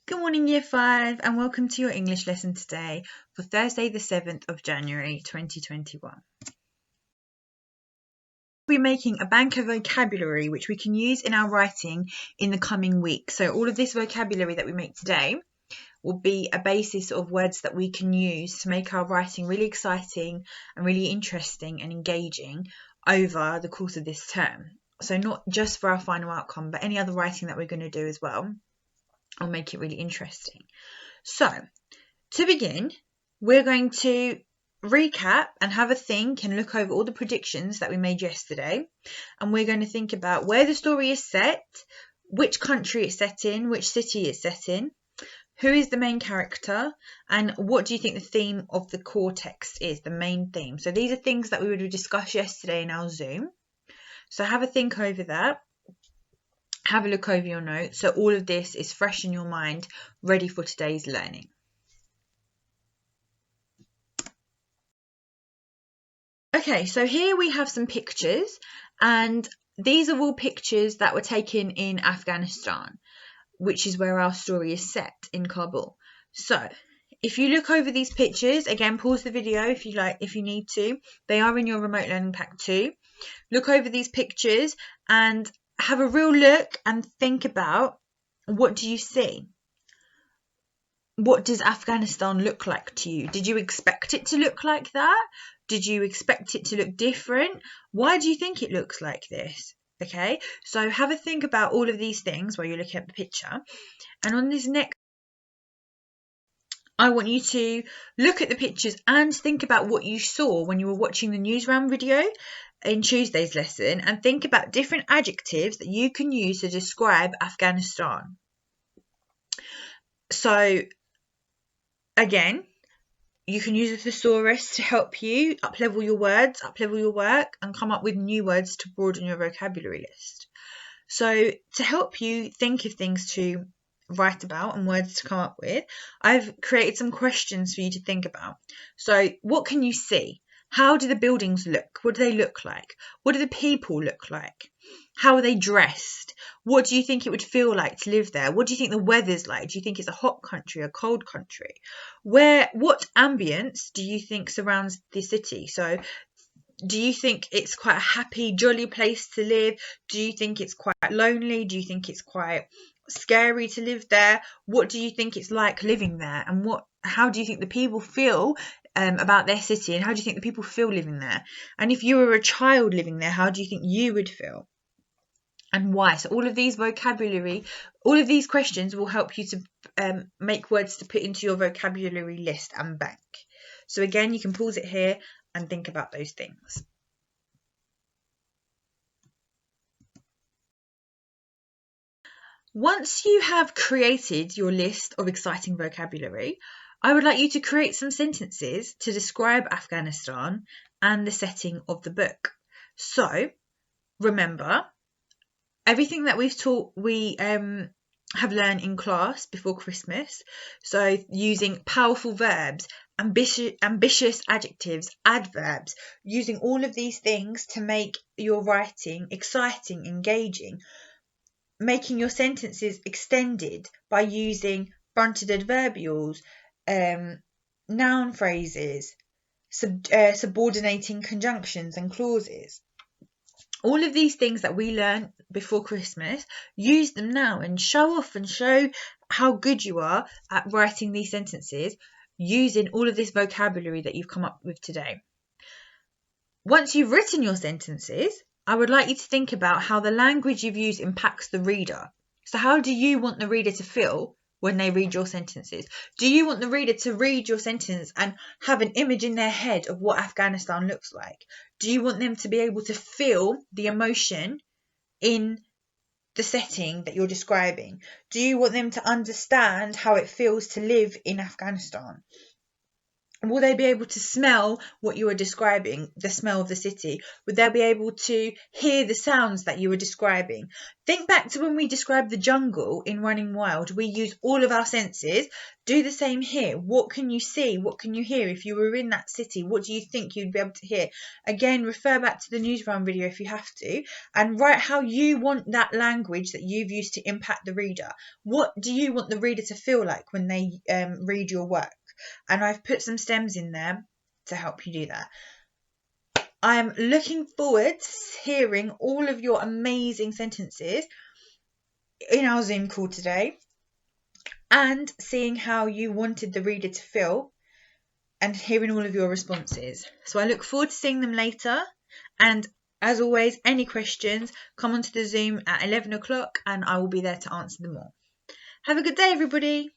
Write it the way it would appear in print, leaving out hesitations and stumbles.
Good morning, Year 5, and welcome to your English lesson today for Thursday, the 7th of January 2021. We're making a bank of vocabulary which we can use in our writing in the coming week. So all of this vocabulary that we make today will be a basis of words that we can use to make our writing really exciting and really interesting and engaging over the course of this term. So not just for our final outcome, but any other writing that we're going to do as well. I'll make it really interesting. So, to begin, we're going to recap and have a think and look over all the predictions that we made yesterday. And we're going to think about where the story is set, which country it's set in, which city it's set in, who is the main character, and what do you think the theme of the core text is, the main theme. So these are things that we would have discussed yesterday in our Zoom. So have a think over that. Have a look over your notes so all of this is fresh in your mind, ready for today's learning. Okay, so here we have some pictures, and these are all pictures that were taken in Afghanistan, which is where our story is set, in Kabul. So if you look over these pictures, again, pause the video if you like, if you need to. They are in your remote learning pack too. Look over these pictures and have a real look and think about, what do you see? What does Afghanistan look like to you? Did you expect it to look like that? Did you expect it to look different? Why do you think it looks like this? Okay, so have a think about all of these things while you're looking at the picture. And on this next, I want you to look at the pictures and think about what you saw when you were watching the news round video in Tuesday's lesson, and think about different adjectives that you can use to describe Afghanistan. So again, you can use a thesaurus to help you up-level your words, up-level your work, and come up with new words to broaden your vocabulary list. So to help you think of things to write about and words to come up with, I've created some questions for you to think about. So what can you see? How do the buildings look? What do they look like? What do the people look like? How are they dressed? What do you think it would feel like to live there? What do you think the weather's like? Do you think it's a hot country, a cold country? What ambience do you think surrounds the city? So do you think it's quite a happy, jolly place to live? Do you think it's quite lonely? Do you think it's quite scary to live there? What do you think it's like living there? And how do you think the people feel about their city? And how do you think the people feel living there? And if you were a child living there, how do you think you would feel? And why? So all of these questions will help you to make words to put into your vocabulary list and bank. So again, you can pause it here and think about those things. Once you have created your list of exciting vocabulary, I would like you to create some sentences to describe Afghanistan and the setting of the book. So remember, everything that we've taught, we have learned in class before Christmas. So using powerful verbs, ambitious adjectives, adverbs, using all of these things to make your writing exciting, engaging, making your sentences extended by using fronted adverbials, noun phrases, subordinating conjunctions and clauses. All of these things that we learned before Christmas, use them now and show off and show how good you are at writing these sentences using all of this vocabulary that you've come up with today. Once you've written your sentences, I would like you to think about how the language you've used impacts the reader. So how do you want the reader to feel when they read your sentences? Do you want the reader to read your sentence and have an image in their head of what Afghanistan looks like? Do you want them to be able to feel the emotion in the setting that you're describing? Do you want them to understand how it feels to live in Afghanistan? Will they be able to smell what you are describing, the smell of the city? Would they be able to hear the sounds that you were describing? Think back to when we described the jungle in Running Wild. We use all of our senses. Do the same here. What can you see? What can you hear? If you were in that city, what do you think you'd be able to hear? Again, refer back to the newsround video if you have to, and write how you want that language that you've used to impact the reader. What do you want the reader to feel like when they read your work? And I've put some stems in there to help you do that. I'm looking forward to hearing all of your amazing sentences in our Zoom call today and seeing how you wanted the reader to feel and hearing all of your responses. So I look forward to seeing them later. And as always, any questions, come onto the Zoom at 11 o'clock and I will be there to answer them all. Have a good day, everybody.